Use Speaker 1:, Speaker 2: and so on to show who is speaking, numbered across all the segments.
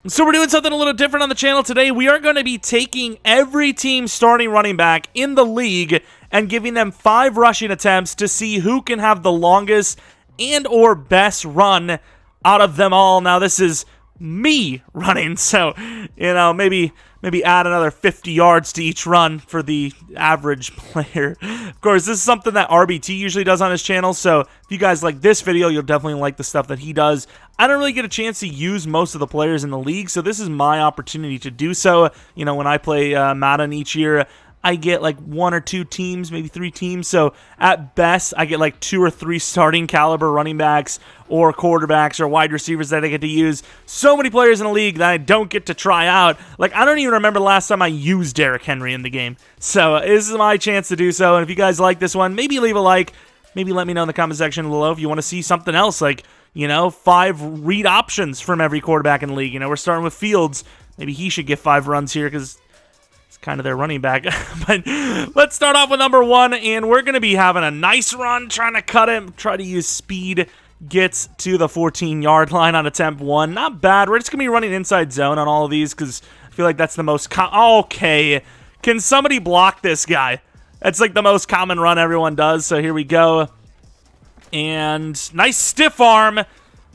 Speaker 1: So we're doing something a little different on the channel today. We are going to be taking every team starting running back in the league and giving them 5 rushing attempts to see who can have the longest and or best run out of them all. Now this is me running, so maybe add another 50 yards to each run for the average player. Of course, this is something that RBT usually does on his channel, so if you guys like this video, you'll definitely like the stuff that he does. I don't really get a chance to use most of the players in the league, so this is my opportunity to do so. When I play Madden each year, I get like 1 or 2 teams, maybe 3 teams. So at best, I get like 2 or 3 starting caliber running backs or quarterbacks or wide receivers that I get to use. So many players in the league that I don't get to try out. Like, I don't even remember the last time I used Derrick Henry in the game. So this is my chance to do so. And if you guys like this one, maybe leave a like. Maybe let me know in the comment section below if you want to see something else, like, 5 read options from every quarterback in the league. We're starting with Fields. Maybe he should get 5 runs here because kind of their running back. But let's start off with number 1, and we're going to be having a nice run, trying to cut him, try to use speed, gets to the 14-yard line on attempt 1. Not bad. We're just going to be running inside zone on all of these because I feel like that's the most okay. Can somebody block this guy? That's like the most common run everyone does, so here we go. And nice stiff arm.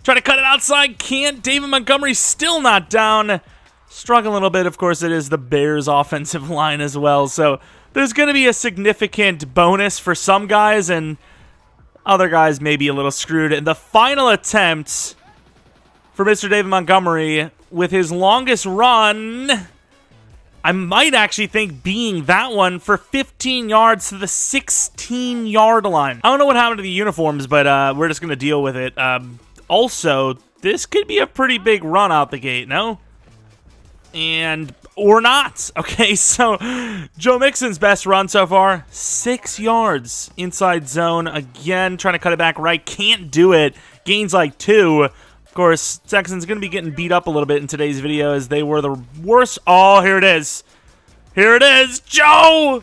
Speaker 1: Try to cut it outside. Can't. David Montgomery still not down. Struggling a little bit. Of course, it is the Bears' offensive line as well. So there's going to be a significant bonus for some guys, and other guys may be a little screwed. And the final attempt for Mr. David Montgomery with his longest run, I might actually think being that one for 15 yards to the 16-yard line. I don't know what happened to the uniforms, but we're just going to deal with it. Also, this could be a pretty big run out the gate, no? Or not. Okay, so Joe Mixon's best run so far, 6 yards inside zone. Again, trying to cut it back right. Can't do it. Gains like 2. Of course, Texans going to be getting beat up a little bit in today's video as they were the worst. Oh, here it is. Here it is. Joe!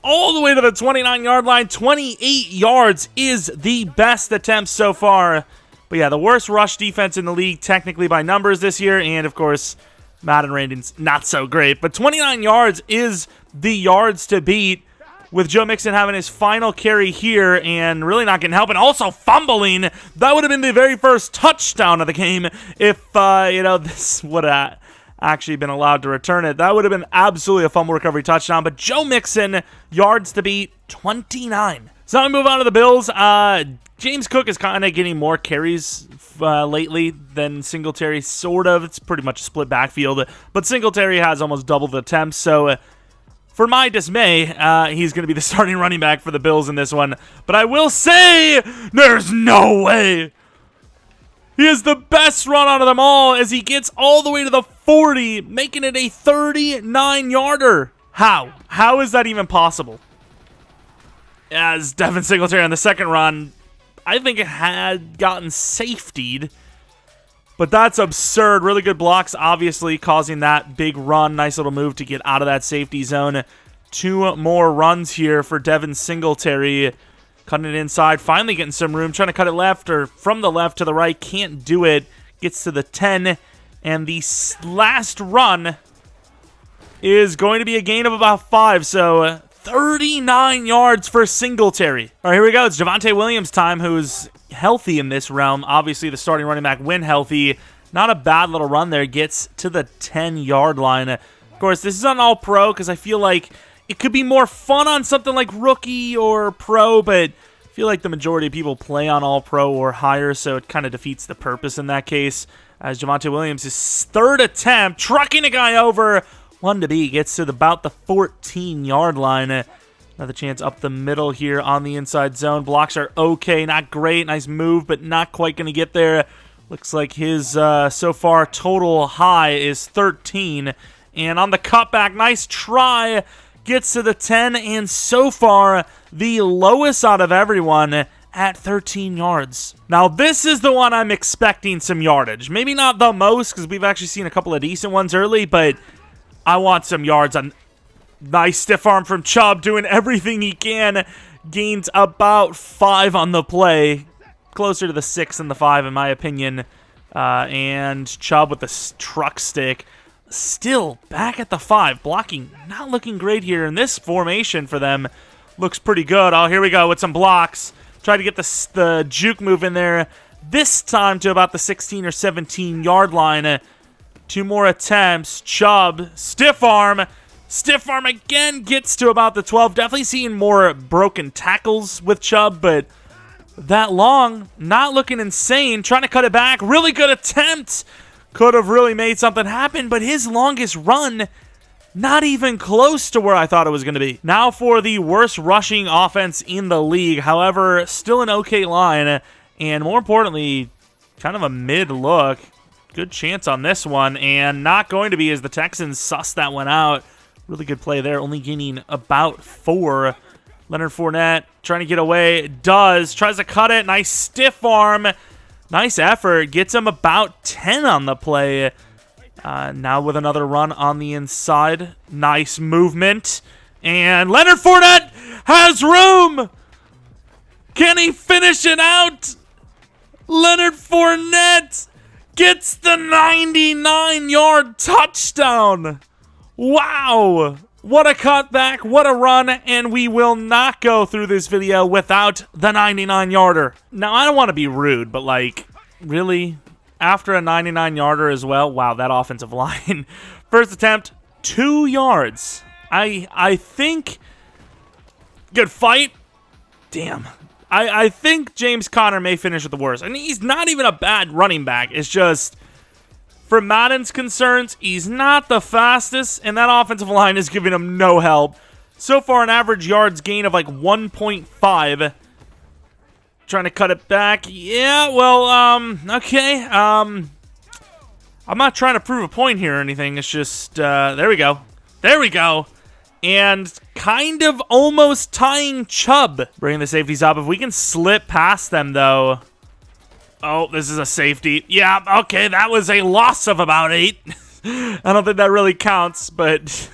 Speaker 1: All the way to the 29-yard line. 28 yards is the best attempt so far. But yeah, the worst rush defense in the league technically by numbers this year. And, of course, Madden ratings not so great, but 29 yards is the yards to beat, with Joe Mixon having his final carry here and really not getting help, and also fumbling. That would have been the very first touchdown of the game if this would have actually been allowed to return it. That would have been absolutely a fumble recovery touchdown. But Joe Mixon, yards to beat, 29. So now we move on to the Bills. James Cook is kind of getting more carries lately than Singletary, sort of. It's pretty much a split backfield, but Singletary has almost double the attempts, so for my dismay, he's going to be the starting running back for the Bills in this one. But I will say, there's no way. He is the best run out of them all as he gets all the way to the 40, making it a 39-yarder. How? How is that even possible? As Devin Singletary on the second run, I think it had gotten safetied, but that's absurd. Really good blocks, obviously, causing that big run. Nice little move to get out of that safety zone. 2 more runs here for Devin Singletary. Cutting it inside, finally getting some room. Trying to cut it left or from the left to the right. Can't do it. Gets to the 10, and the last run is going to be a gain of about 5, so 39 yards for Singletary. All right, here we go. It's Javonte Williams' time, who's healthy in this realm. Obviously, the starting running back when healthy. Not a bad little run there. Gets to the 10-yard line. Of course, this is on All-Pro because I feel like it could be more fun on something like Rookie or Pro, but I feel like the majority of people play on All-Pro or higher, so it kind of defeats the purpose in that case. As Javonte Williams, his 3rd attempt, trucking a guy over. 1 to beat, gets to about the 14-yard line. Another chance up the middle here on the inside zone. Blocks are okay, not great. Nice move, but not quite going to get there. Looks like his so far total high is 13. And on the cutback, nice try. Gets to the 10, and so far the lowest out of everyone at 13 yards. Now, this is the one I'm expecting some yardage. Maybe not the most, because we've actually seen a couple of decent ones early, but I want some yards on. Nice stiff arm from Chubb, doing everything he can. Gains about 5 on the play. Closer to the 6 than the 5, in my opinion. And Chubb with the truck stick. Still back at the 5. Blocking not looking great here. And this formation for them looks pretty good. Oh, here we go with some blocks. Try to get the juke move in there. This time to about the 16 or 17 yard line. 2 more attempts. Chubb, stiff arm. Stiff arm again, gets to about the 12. Definitely seeing more broken tackles with Chubb, but that long, not looking insane. Trying to cut it back. Really good attempt. Could have really made something happen, but his longest run, not even close to where I thought it was going to be. Now for the worst rushing offense in the league. However, still an okay line, and more importantly, kind of a mid-look. Good chance on this one, and not going to be as the Texans suss that one out. Really good play there, only gaining about 4. Leonard Fournette trying to get away. Does. Tries to cut it. Nice stiff arm. Nice effort. Gets him about 10 on the play. Now with another run on the inside. Nice movement. And Leonard Fournette has room. Can he finish it out? Leonard Fournette gets the 99-yard touchdown. Wow, what a cutback, what a run, and we will not go through this video without the 99-yarder. Now, I don't want to be rude, but, like, really? After a 99-yarder as well? Wow, that offensive line. First attempt, 2 yards. I think... Good fight. Damn. I think James Conner may finish with the worst. I mean, he's not even a bad running back. It's just... For Madden's concerns, he's not the fastest, and that offensive line is giving him no help. So far, an average yards gain of like 1.5. Trying to cut it back. Yeah, well, okay. I'm not trying to prove a point here or anything. It's just, there we go. There we go. And kind of almost tying Chubb. Bringing the safeties up. If we can slip past them, though... Oh, this is a safety. Yeah, okay, that was a loss of about 8. I don't think that really counts, but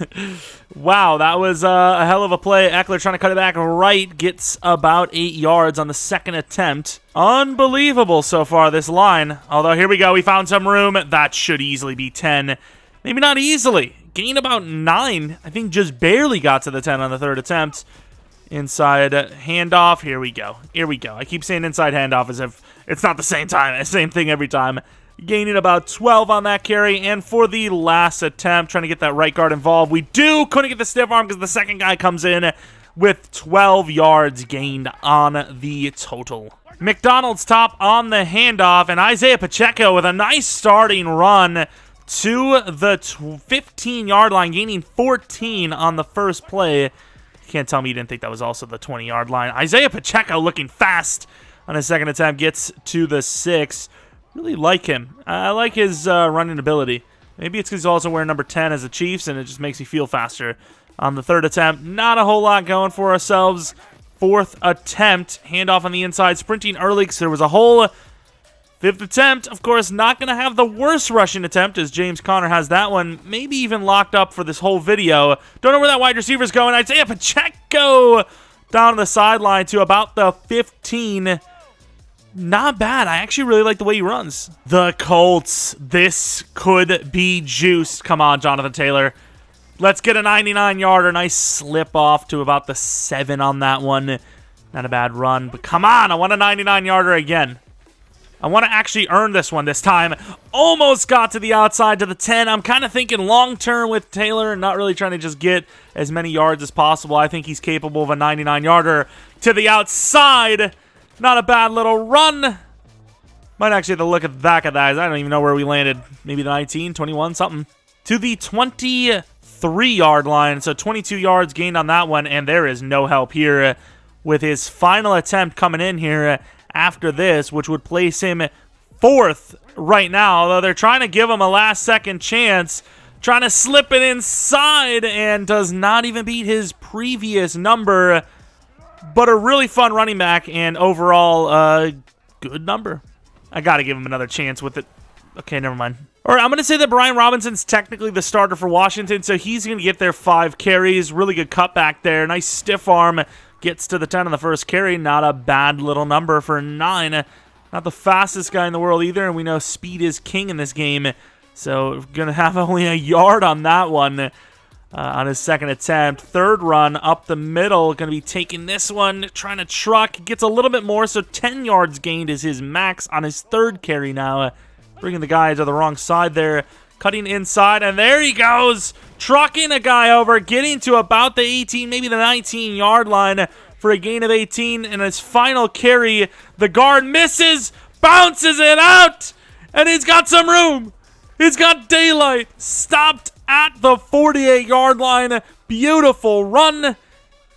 Speaker 1: wow, that was a hell of a play. Eckler trying to cut it back right, gets about 8 yards on the second attempt. Unbelievable so far, this line. Although, here we go, we found some room. That should easily be 10. Maybe not easily. Gained about 9. I think just barely got to the 10 on the third attempt. Inside handoff. Here we go. Here we go. I keep saying inside handoff as if it's not the same thing every time. Gaining about 12 on that carry. And for the last attempt, trying to get that right guard involved. We couldn't get the stiff arm because the second guy comes in with 12 yards gained on the total. McDonald's top on the handoff. And Isaiah Pacheco with a nice starting run to the 15-yard line. Gaining 14 on the first play. Can't tell me you didn't think that was also the 20-yard line. Isaiah Pacheco looking fast on his second attempt. Gets to the 6. Really like him. I like his running ability. Maybe it's because he's also wearing number 10 as the Chiefs, and it just makes me feel faster. On the third attempt, not a whole lot going for ourselves. Fourth attempt, handoff on the inside. Sprinting early because there was a hole. Fifth attempt, of course, not going to have the worst rushing attempt as James Conner has that one. Maybe even locked up for this whole video. Don't know where that wide receiver's going. Isaiah Pacheco down the sideline to about the 15. Not bad. I actually really like the way he runs. The Colts. This could be juiced. Come on, Jonathan Taylor. Let's get a 99-yarder. Nice slip off to about the 7 on that one. Not a bad run, but come on. I want a 99-yarder again. I want to actually earn this one this time. Almost got to the outside to the 10. I'm kind of thinking long-term with Taylor and not really trying to just get as many yards as possible. I think he's capable of a 99-yarder to the outside. Not a bad little run. Might actually have to look at the back of that. I don't even know where we landed. Maybe the 19, 21, something. To the 23-yard line. So 22 yards gained on that one. And there is no help here with his final attempt coming in here after this, which would place him 4th right now, although they're trying to give him a last-second chance, trying to slip it inside, and does not even beat his previous number, but a really fun running back, and overall, good number. I gotta give him another chance with it. Okay, never mind. All right, I'm going to say that Brian Robinson's technically the starter for Washington, so he's going to get their 5 carries. Really good cutback there. Nice stiff arm. Gets to the 10 on the first carry. Not a bad little number for 9. Not the fastest guy in the world either, and we know speed is king in this game. So going to have only a yard on that one on his second attempt. Third run up the middle. Going to be taking this one, trying to truck. Gets a little bit more, so 10 yards gained is his max on his third carry now. Bringing the guy to the wrong side there. Cutting inside, and there he goes. Trucking a guy over, getting to about the 18, maybe the 19-yard line for a gain of 18. And his final carry, the guard misses, bounces it out, and he's got some room. He's got daylight. Stopped at the 48-yard line. Beautiful run.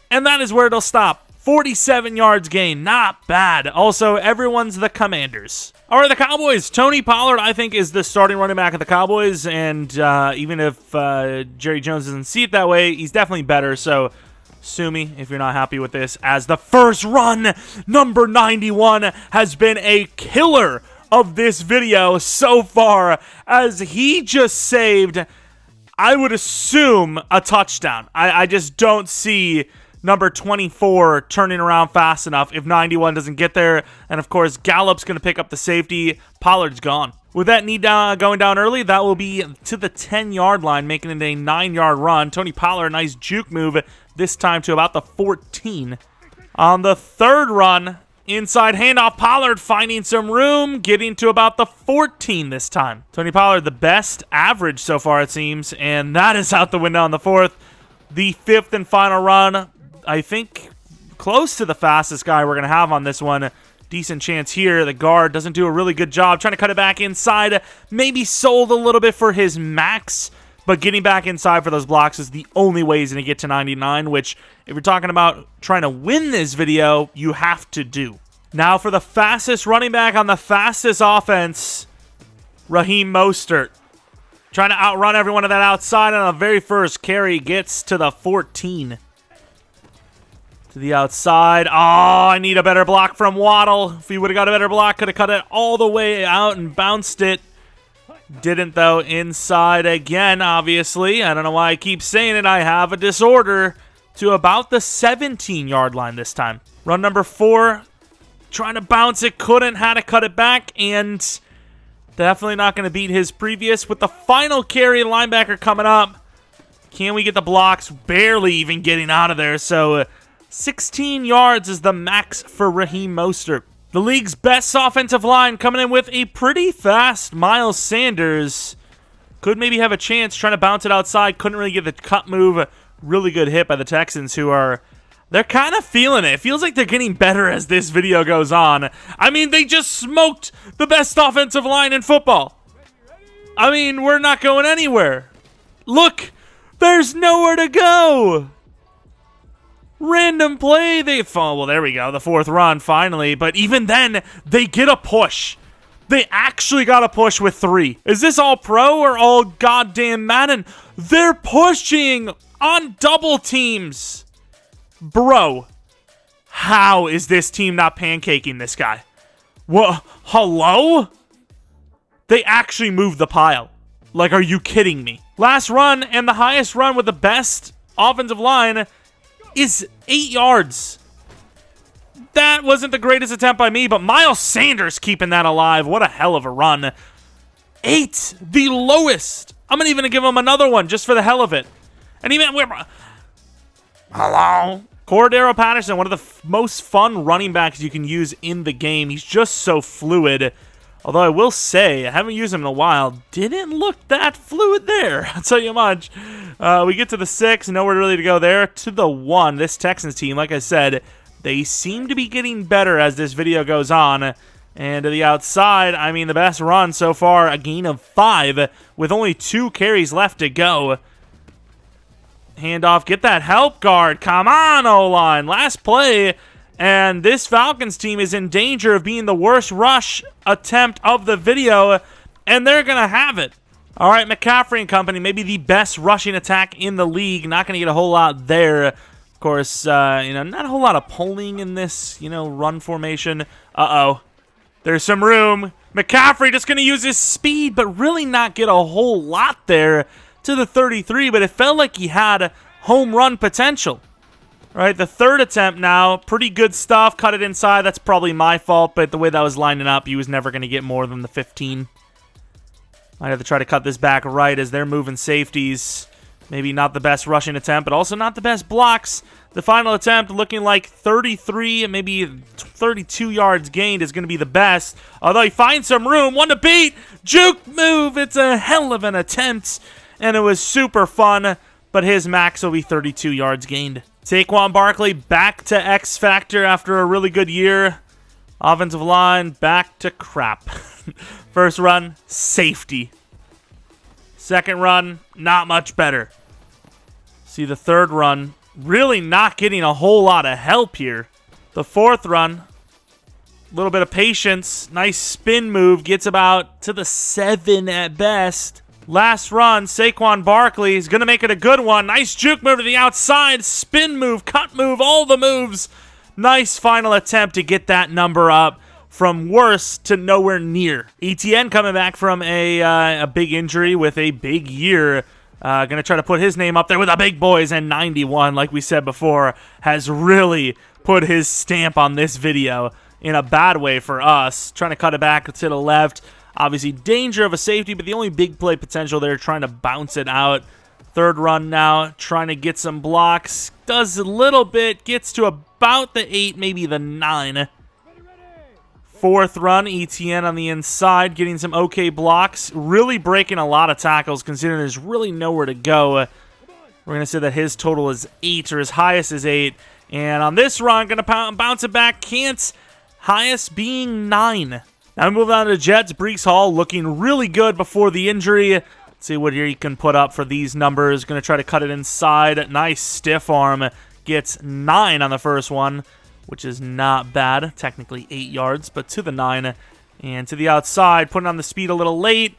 Speaker 1: And that is where it'll stop. 47 yards gain. Not bad. Also, everyone's the Commanders. All right, the Cowboys. Tony Pollard, I think, is the starting running back of the Cowboys. And even if Jerry Jones doesn't see it that way, he's definitely better. So sue me if you're not happy with this. As the first run, number 91, has been a killer of this video so far, as he just saved, I would assume, a touchdown. I just don't see number 24 turning around fast enough if 91 doesn't get there. And of course, Gallup's going to pick up the safety. Pollard's gone. With that knee going down early, that will be to the 10-yard line, making it a 9-yard run. Tony Pollard, nice juke move, this time to about the 14. On the third run, inside handoff, Pollard finding some room, getting to about the 14 this time. Tony Pollard, the best average so far, it seems, and that is out the window on the fourth. The fifth and final run, I think close to the fastest guy we're going to have on this one. Decent chance here. The guard doesn't do a really good job trying to cut it back inside. Maybe sold a little bit for his max, but getting back inside for those blocks is the only way he's going to get to 99, which, if you're talking about trying to win this video, you have to do. Now for the fastest running back on the fastest offense, Raheem Mostert. Trying to outrun everyone to that outside on the very first carry. Gets to the 14. To the outside. Oh, I need a better block from Waddle. If he would have got a better block, could have cut it all the way out and bounced it. Didn't, though. Inside again, obviously. I don't know why I keep saying it. I have a disorder. To about the 17-yard line this time. Run number 4. Trying to bounce it. Couldn't. Had to cut it back. And definitely not going to beat his previous. With the final carry, linebacker coming up. Can we get the blocks? Barely even getting out of there. So 16 yards is the max for Raheem Mostert. The league's best offensive line coming in with a pretty fast Miles Sanders. Could maybe have a chance trying to bounce it outside. Couldn't really get the cut move. Really good hit by the Texans, who are... they're kind of feeling it. It feels like they're getting better as this video goes on. I mean, they just smoked the best offensive line in football. I mean, we're not going anywhere. Look, there's nowhere to go. Random play, they fall. Well, there we go, the fourth run finally. But even then, they get a push. They actually got a push with 3. Is this all pro or all goddamn Madden? They're pushing on double teams. Bro, how is this team not pancaking this guy? What? Hello? They actually moved the pile. Like, are you kidding me? Last run and the highest run with the best offensive line is 8 yards. That wasn't the greatest attempt by me, but Miles Sanders keeping that alive. What a hell of a run. 8, the lowest. I'm going to even give him another one just for the hell of it. And even... hello? Cordero Patterson, one of the most fun running backs you can use in the game. He's just so fluid. Although I will say, I haven't used him in a while. Didn't look that fluid there. I'll tell you much. We get to the 6. Nowhere really to go there. To the 1. This Texans team, like I said, they seem to be getting better as this video goes on. And to the outside, I mean, the best run so far, a gain of 5 with only 2 carries left to go. Handoff, get that help guard. Come on, O-line. Last play. And this Falcons team is in danger of being the worst rush attempt of the video. And they're going to have it. All right, McCaffrey and company, maybe the best rushing attack in the league. Not going to get a whole lot there. Of course, not a whole lot of pulling in this, run formation. Uh-oh. There's some room. McCaffrey just going to use his speed, but really not get a whole lot there to the 33. But it felt like he had home run potential. All right, the third attempt now. Pretty good stuff. Cut it inside. That's probably my fault, but the way that was lining up, he was never going to get more than the 15. Might have to try to cut this back right as they're moving safeties. Maybe not the best rushing attempt, but also not the best blocks. The final attempt looking like 33, maybe 32 yards gained is going to be the best. Although he finds some room. One to beat. Juke move. It's a hell of an attempt. And it was super fun. But his max will be 32 yards gained. Saquon Barkley back to X Factor after a really good year. Offensive line back to crap. First run, safety. Second run, not much better. See the third run, really not getting a whole lot of help here. The fourth run, a little bit of patience. Nice spin move, gets about to the 7 at best. Last run, Saquon Barkley is going to make it a good one. Nice juke move to the outside, spin move, cut move, all the moves. Nice final attempt to get that number up from worse to nowhere near. ETN coming back from a big injury with a big year. Going to try to put his name up there with the big boys, and 91, like we said before, has really put his stamp on this video in a bad way for us. Trying to cut it back to the left. Obviously, danger of a safety, but the only big play potential there, trying to bounce it out. Third run now, trying to get some blocks. Does a little bit, gets to about the 8, maybe the 9. Fourth run, ETN on the inside, getting some okay blocks. Really breaking a lot of tackles, considering there's really nowhere to go. We're going to say that his total is 8, or his highest is 8. And on this run, going to bounce it back. Can't. Highest being 9. Now we move on to the Jets. Breece Hall looking really good before the injury. Let's see what he can put up for these numbers. Going to try to cut it inside. Nice stiff arm. Gets 9 on the first one, which is not bad. Technically 8 yards, but to the 9. And to the outside, putting on the speed a little late.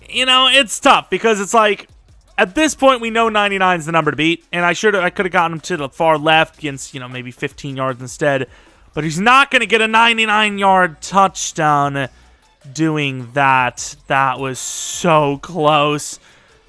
Speaker 1: You know, it's tough because it's like, at this point, we know 99 is the number to beat. And I could have gotten him to the far left against, maybe 15 yards instead. But he's not going to get a 99-yard touchdown doing that. That was so close.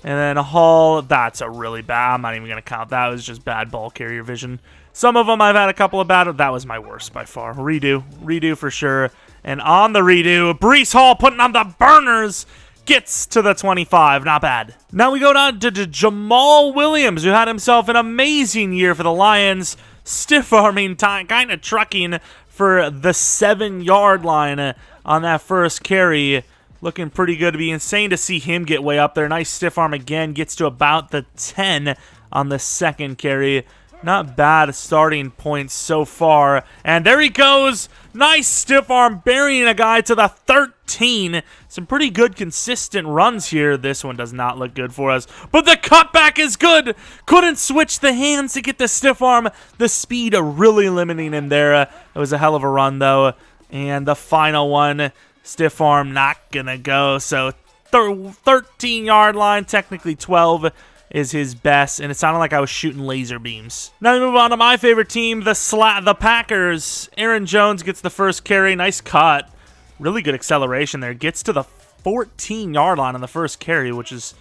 Speaker 1: And then Hall, that's a really bad. I'm not even going to count that. It was just bad ball carrier vision. Some of them I've had a couple of bad. That was my worst by far. Redo for sure. And on the redo, Breece Hall putting on the burners. Gets to the 25. Not bad. Now we go down to Jamal Williams, who had himself an amazing year for the Lions. Stiff arming time, kind of trucking for the 7-yard line on that first carry. Looking pretty good. It'd be insane to see him get way up there. Nice stiff arm again. Gets to about the 10 on the second carry. Not bad starting points so far. And there he goes. Nice stiff arm burying a guy to the 13. Some pretty good consistent runs here. This one does not look good for us. But the cutback is good. Couldn't switch the hands to get the stiff arm. The speed really limiting him there. It was a hell of a run though. And the final one, stiff arm not going to go. So 13-yard line, technically 12. Is his best, and it sounded like I was shooting laser beams. Now we move on to my favorite team, the Packers. Aaron Jones gets the first carry. Nice cut. Really good acceleration there. Gets to the 14-yard line on the first carry, which is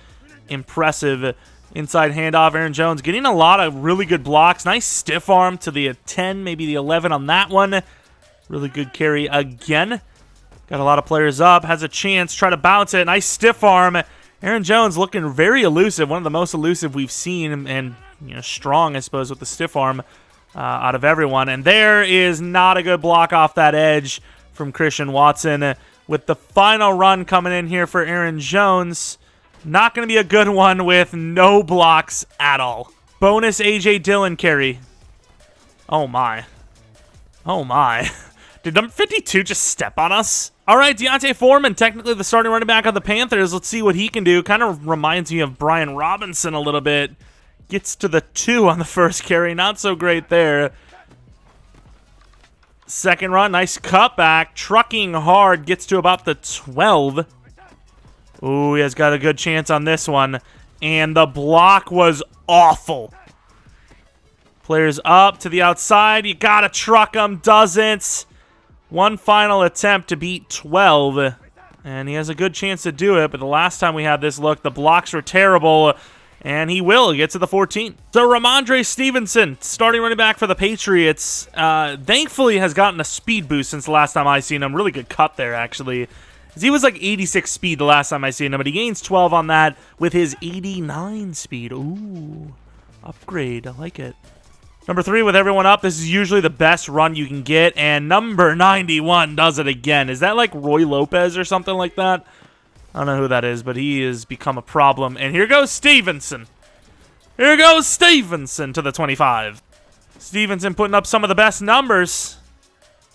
Speaker 1: impressive. Inside handoff, Aaron Jones getting a lot of really good blocks. Nice stiff arm to the 10, maybe the 11 on that one. Really good carry again. Got a lot of players up. Has a chance. Try to bounce it. Nice stiff arm. Aaron Jones looking very elusive, one of the most elusive we've seen, and strong, I suppose, with the stiff arm out of everyone. And there is not a good block off that edge from Christian Watson. With the final run coming in here for Aaron Jones, not going to be a good one with no blocks at all. Bonus A.J. Dillon carry. Oh, my. Oh, my. Did number 52 just step on us? All right, Deontay Foreman, technically the starting running back on the Panthers. Let's see what he can do. Kind of reminds me of Brian Robinson a little bit. Gets to the 2 on the first carry. Not so great there. Second run, nice cutback. Trucking hard. Gets to about the 12. Ooh, he has got a good chance on this one. And the block was awful. Players up to the outside. You got to truck him. Doesn't. One final attempt to beat 12, and he has a good chance to do it, but the last time we had this look, the blocks were terrible. And he will get to the 14. So Ramondre Stevenson, starting running back for the Patriots, thankfully has gotten a speed boost since the last time I seen him. Really good cut there, actually. He was like 86 speed the last time I seen him, but he gains 12 on that with his 89 speed. Ooh, upgrade. I like it. Number 3 with everyone up. This is usually the best run you can get, and number 91 does it again. Is that like Roy Lopez or something like that? I don't know who that is, but he has become a problem. And here goes Stevenson. Here goes Stevenson to the 25. Stevenson putting up some of the best numbers.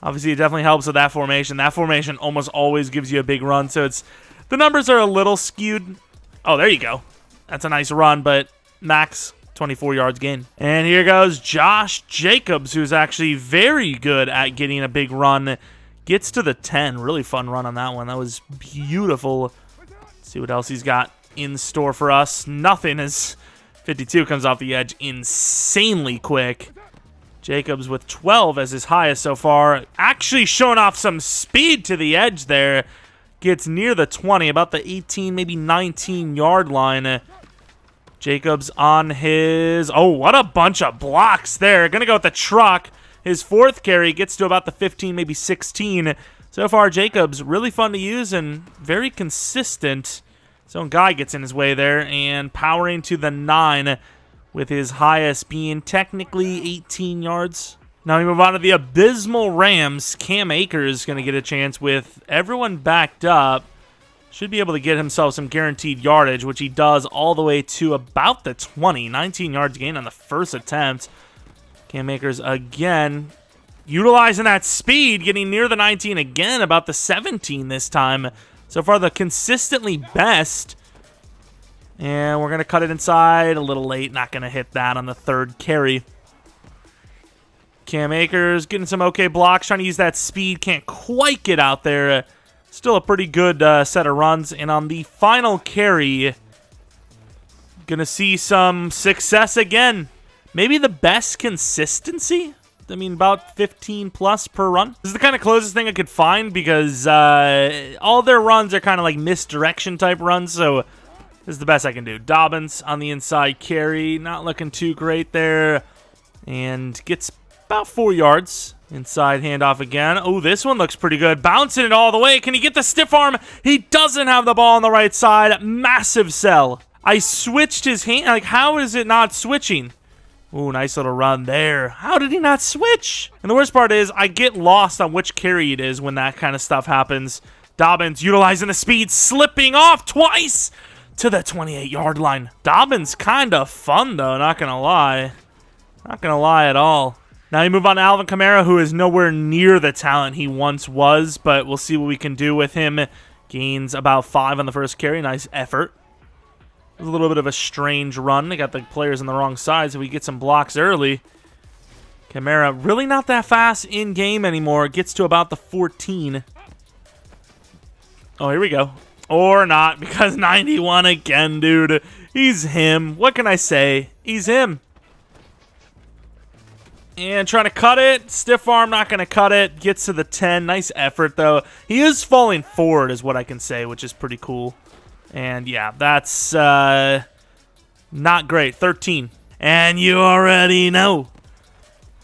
Speaker 1: Obviously, it definitely helps with that formation. That formation almost always gives you a big run, so the numbers are a little skewed. Oh, there you go. That's a nice run, but max 24 yards gain. And here goes Josh Jacobs, who's actually very good at getting a big run. Gets to the 10. Really fun run on that one. That was beautiful. Let's see what else he's got in store for us. Nothing, as 52 comes off the edge insanely quick. Jacobs with 12 as his highest so far. Actually showing off some speed to the edge there. Gets near the 20, about the 18, maybe 19-yard line. Jacobs on his... Oh, what a bunch of blocks there. Going to go with the truck. His 4th carry gets to about the 15, maybe 16. So far, Jacobs really fun to use and very consistent. His own guy gets in his way there and powering to the 9 with his highest being technically 18 yards. Now we move on to the abysmal Rams. Cam Akers is going to get a chance with everyone backed up. Should be able to get himself some guaranteed yardage, which he does all the way to about the 20. 19 yards gain on the first attempt. Cam Akers again utilizing that speed, getting near the 19 again, about the 17 this time. So far, the consistently best. And we're going to cut it inside a little late. Not going to hit that on the 3rd carry. Cam Akers getting some okay blocks, trying to use that speed. Can't quite get out there. Still a pretty good set of runs. And on the final carry, going to see some success again. Maybe the best consistency? I mean, about 15 plus per run. This is the kind of closest thing I could find because all their runs are kind of like misdirection type runs, so this is the best I can do. Dobbins on the inside carry, not looking too great there, and gets about 4 yards. Inside handoff again. Oh, this one looks pretty good. Bouncing it all the way. Can he get the stiff arm? He doesn't have the ball on the right side. Massive sell. I switched his hand. Like, how is it not switching? Ooh, nice little run there. How did he not switch? And the worst part is I get lost on which carry it is when that kind of stuff happens. Dobbins utilizing the speed, slipping off twice to the 28-yard line. Dobbins kind of fun, though, not going to lie. Not going to lie at all. Now you move on to Alvin Kamara, who is nowhere near the talent he once was, but we'll see what we can do with him. Gains about 5 on the first carry. Nice effort. It was a little bit of a strange run. They got the players on the wrong side, so we get some blocks early. Kamara really not that fast in-game anymore. Gets to about the 14. Oh, here we go. Or not, because 91 again, dude. He's him. What can I say? He's him. And trying to cut it. Stiff arm, not going to cut it. Gets to the 10. Nice effort, though. He is falling forward is what I can say, which is pretty cool. And, yeah, that's not great. 13. And you already know.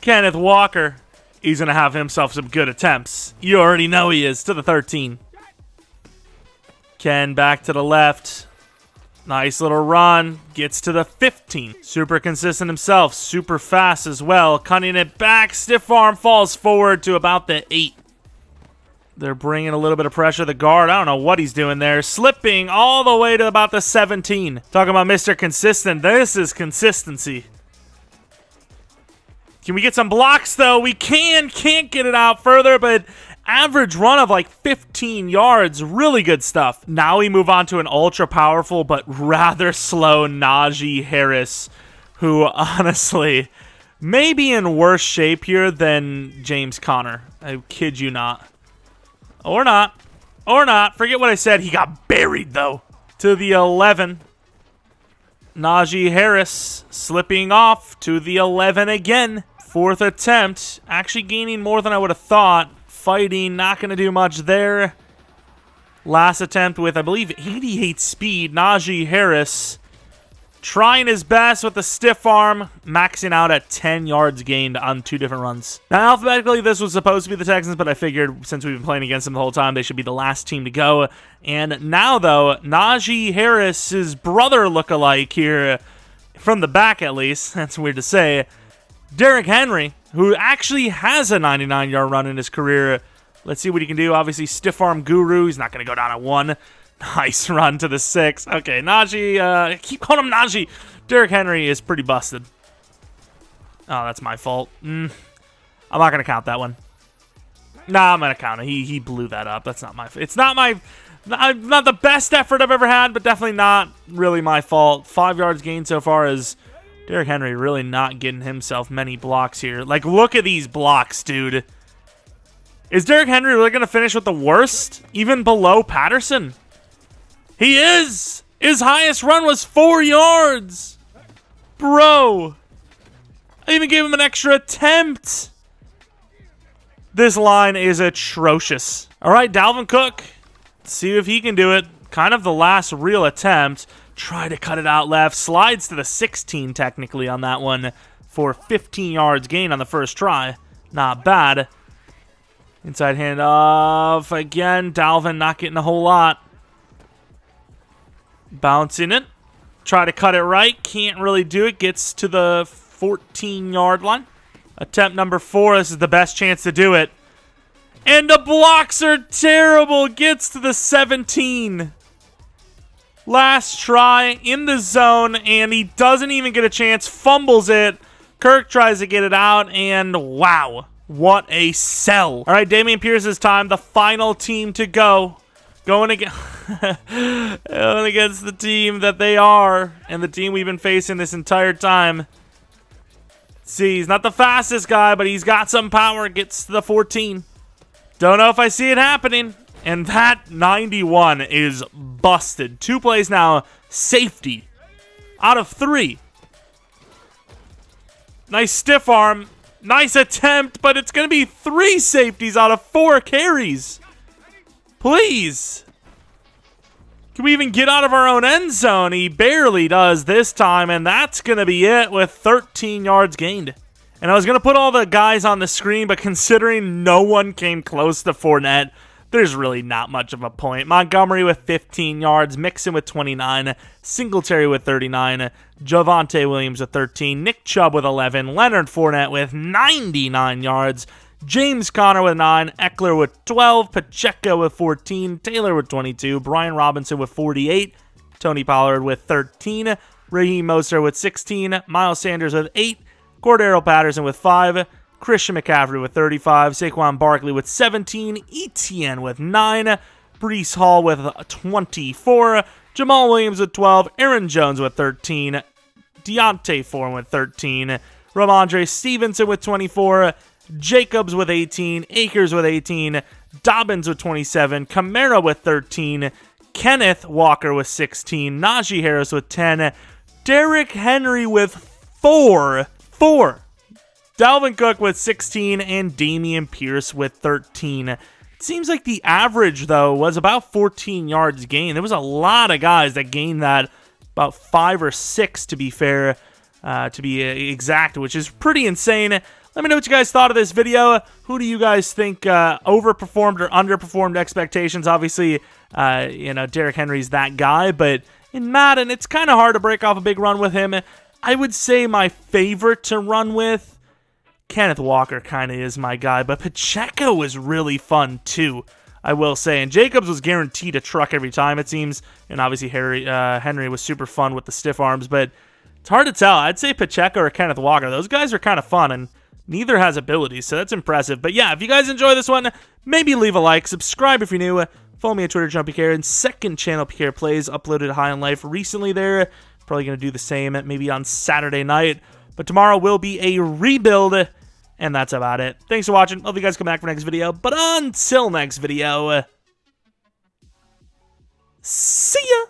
Speaker 1: Kenneth Walker, he's going to have himself some good attempts. You already know he is. To the 13. Ken back to the left. Nice little run. Gets to the 15. Super consistent himself. Super fast as well. Cutting it back. Stiff arm falls forward to about the 8. They're bringing a little bit of pressure. The guard, I don't know what he's doing there. Slipping all the way to about the 17. Talking about Mr. Consistent. This is consistency. Can we get some blocks, though? We can't get it out further, but average run of like 15 yards. Really good stuff. Now we move on to an ultra-powerful but rather slow Najee Harris, who honestly may be in worse shape here than James Conner. I kid you not. Or not. Or not. Forget what I said. He got buried, though. To the 11. Najee Harris slipping off to the 11 again. 4th attempt. Actually gaining more than I would have thought. Fighting. Not going to do much there. Last attempt with, I believe, 88 speed. Najee Harris trying his best with the stiff arm, maxing out at 10 yards gained on 2 different runs. Now, alphabetically, this was supposed to be the Texans, but I figured since we've been playing against them the whole time, they should be the last team to go. And now, though, Najee Harris's brother lookalike here, from the back at least, that's weird to say, Derrick Henry, who actually has a 99-yard run in his career. Let's see what he can do. Obviously, stiff arm guru. He's not going to go down at 1. Nice run to the 6. Okay, Najee, keep calling him Najee. Derrick Henry is pretty busted. Oh, that's my fault. I'm not going to count that one. Nah, I'm going to count it. He blew that up. That's not my fault. It's not the best effort I've ever had, but definitely not really my fault. 5 yards gained so far is Derrick Henry really not getting himself many blocks here. Like, look at these blocks, dude. Is Derrick Henry really going to finish with the worst? Even below Patterson? He is! His highest run was 4 yards! Bro! I even gave him an extra attempt! This line is atrocious. Alright, Dalvin Cook. Let's see if he can do it. Kind of the last real attempt. Try to cut it out left. Slides to the 16 technically on that one for 15 yards gain on the first try. Not bad. Inside handoff. Again, Dalvin not getting a whole lot. Bouncing it. Try to cut it right. Can't really do it. Gets to the 14-yard line. Attempt number 4. This is the best chance to do it. And the blocks are terrible. Gets to the 17. Last try in the zone, and he doesn't even get a chance. Fumbles it. Kirk tries to get it out, and wow. What a sell. All right, Dameon Pierce's time. The final team to go. Going against the team that they are, and the team we've been facing this entire time. See, he's not the fastest guy, but he's got some power. Gets to the 14. Don't know if I see it happening. And that 91 is busted. 2 plays now. Safety. Out of 3. Nice stiff arm. Nice attempt, but it's going to be 3 safeties out of 4 carries. Please. Can we even get out of our own end zone? He barely does this time, and that's going to be it with 13 yards gained. And I was going to put all the guys on the screen, but considering no one came close to Fournette, there's really not much of a point. Montgomery with 15 yards, Mixon with 29, Singletary with 39, Javonte Williams with 13, Nick Chubb with 11, Leonard Fournette with 99 yards, James Conner with 9, Eckler with 12, Pacheco with 14, Taylor with 22, Brian Robinson with 48, Tony Pollard with 13, Raheem Mostert with 16, Miles Sanders with 8, Cordero Patterson with 5, Christian McCaffrey with 35, Saquon Barkley with 17, Etienne with 9, Breece Hall with 24, Jamal Williams with 12, Aaron Jones with 13, Deontay Foreman with 13, Ramondre Stevenson with 24, Jacobs with 18, Akers with 18, Dobbins with 27, Kamara with 13, Kenneth Walker with 16, Najee Harris with 10, Derrick Henry with 4, Dalvin Cook with 16, and Dameon Pierce with 13. It seems like the average, though, was about 14 yards gained. There was a lot of guys that gained that, about 5 or 6 to be fair, to be exact, which is pretty insane. Let me know what you guys thought of this video. Who do you guys think overperformed or underperformed expectations? Obviously, Derrick Henry's that guy, but in Madden, it's kind of hard to break off a big run with him. I would say my favorite to run with, Kenneth Walker kind of is my guy, but Pacheco was really fun too, I will say. And Jacobs was guaranteed a truck every time, it seems. And obviously Henry was super fun with the stiff arms, but it's hard to tell. I'd say Pacheco or Kenneth Walker. Those guys are kind of fun, and neither has abilities, so that's impressive. But yeah, if you guys enjoy this one, maybe leave a like, subscribe if you're new, follow me on Twitter, JeromepkR, and second channel, PKR Plays, uploaded High on Life recently there. Probably going to do the same maybe on Saturday night. But tomorrow will be a rebuild, and that's about it. Thanks for watching. Hope you guys come back for next video. But until next video, see ya!